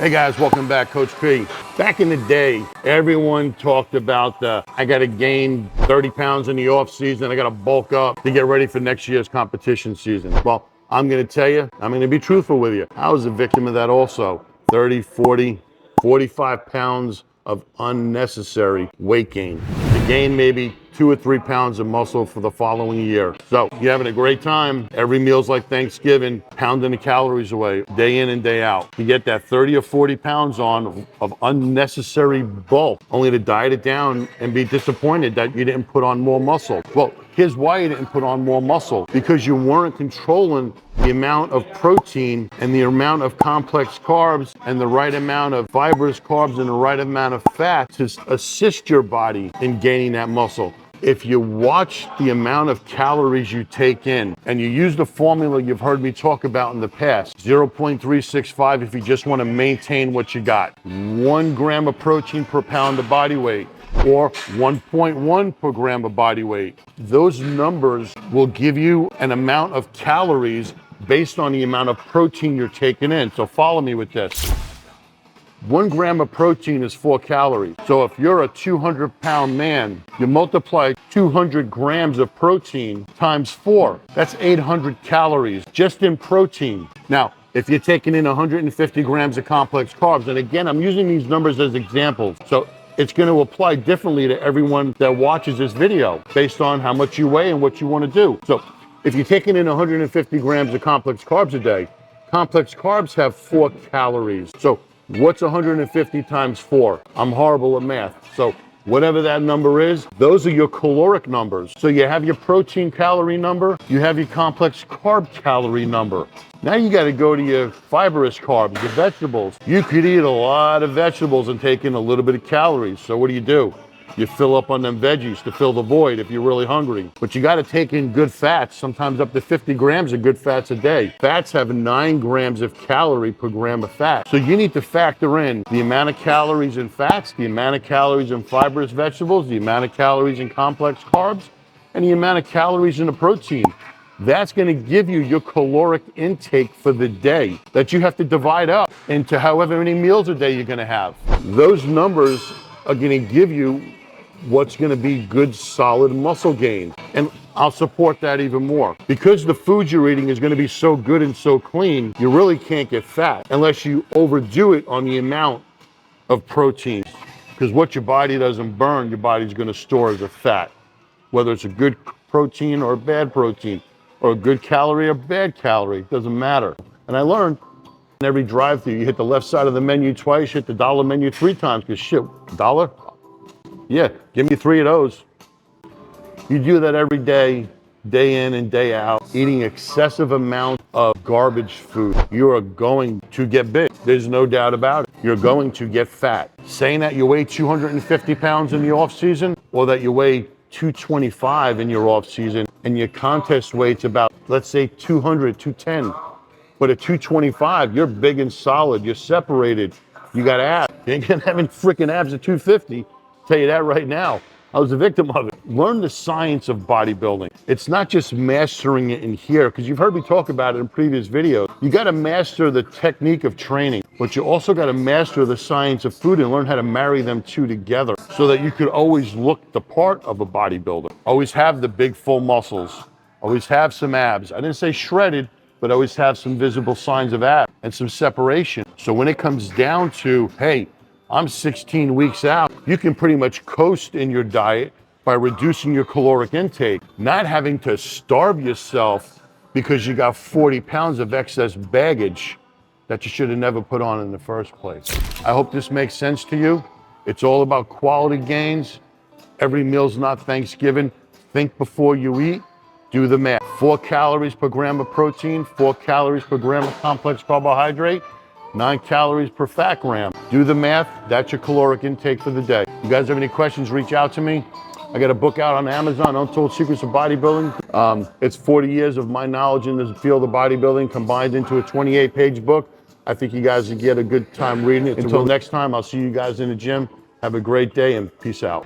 Hey guys, welcome back, Coach P. Back in the day, everyone talked about I gotta gain 30 pounds in the off season, I gotta bulk up to get ready for next year's competition season. Well, I'm gonna tell you, I'm gonna be truthful with you. I was a victim of that also. 30, 40, 45 pounds of unnecessary weight gain. To gain maybe 2 or 3 pounds of muscle for the following year. So you're having a great time. Every meal's like Thanksgiving, pounding the calories away, day in and day out. You get that 30 or 40 pounds on of unnecessary bulk, only to diet it down and be disappointed that you didn't put on more muscle. Well, here's why you didn't put on more muscle. Because you weren't controlling the amount of protein and the amount of complex carbs and the right amount of fibrous carbs and the right amount of fat to assist your body in gaining that muscle. If you watch the amount of calories you take in and you use the formula you've heard me talk about in the past, 0.365 if you just want to maintain what you got, 1 gram of protein per pound of body weight, or 1.1 per gram of body weight. Those numbers will give you an amount of calories based on the amount of protein you're taking in. So follow me with this. 1 gram of protein is 4 calories. So if you're a 200-pound man, you multiply 200 grams of protein times 4. That's 800 calories just in protein. Now, if you're taking in 150 grams of complex carbs, and again, I'm using these numbers as examples, so it's going to apply differently to everyone that watches this video based on how much you weigh and what you want to do. So if you're taking in 150 grams of complex carbs a day, complex carbs have 4 calories. So what's 150 times 4? I'm horrible at math. So whatever that number is, those are your caloric numbers. So you have your protein calorie number, you have your complex carb calorie number. Now you got to go to your fibrous carbs, your vegetables. You could eat a lot of vegetables and take in a little bit of calories. So what do? You fill up on them veggies to fill the void if you're really hungry. But you got to take in good fats, sometimes up to 50 grams of good fats a day. Fats have 9 grams of calorie per gram of fat. So you need to factor in the amount of calories in fats, the amount of calories in fibrous vegetables, the amount of calories in complex carbs, and the amount of calories in the protein. That's going to give you your caloric intake for the day that you have to divide up into however many meals a day you're going to have. Those numbers are going to give you what's going to be good, solid muscle gain. And I'll support that even more. Because the food you're eating is going to be so good and so clean, you really can't get fat unless you overdo it on the amount of protein. Because what your body doesn't burn, your body's going to store as a fat. Whether it's a good protein or a bad protein, or a good calorie or bad calorie, doesn't matter. And I learned in every drive-thru, you hit the left side of the menu twice, hit the dollar menu 3 times, because shit, $1? Yeah, give me 3 of those. You do that every day, day in and day out, eating excessive amounts of garbage food. You are going to get big. There's no doubt about it. You're going to get fat. Saying that you weigh 250 pounds in the off season, or that you weigh 225 in your off season, and your contest weight's about, let's say 200, 210. But at 225, you're big and solid, you're separated, you got abs. You ain't gonna have any freaking abs at 250. Tell you that right now. I was a victim of it. Learn the science of bodybuilding. It's not just mastering it in here, because you've heard me talk about it in previous videos. You gotta master the technique of training, but you also gotta master the science of food and learn how to marry them two together so that you could always look the part of a bodybuilder. Always have the big full muscles, always have some abs. I didn't say shredded, but always have some visible signs of abs and some separation. So when it comes down to, hey, I'm 16 weeks out, you can pretty much coast in your diet by reducing your caloric intake, not having to starve yourself because you got 40 pounds of excess baggage that you should have never put on in the first place. I hope this makes sense to you. It's all about quality gains. Every meal's not Thanksgiving. Think before you eat, do the math. 4 calories per gram of protein, 4 calories per gram of complex carbohydrate, 9 calories per fat gram. Do the math, that's your caloric intake for the day. You guys have any questions, reach out to me. I got a book out on Amazon, Untold Secrets of Bodybuilding. It's 40 years of my knowledge in the field of bodybuilding combined into a 28-page book. I think you guys will get a good time reading it. Until next time, I'll see you guys in the gym. Have a great day and peace out.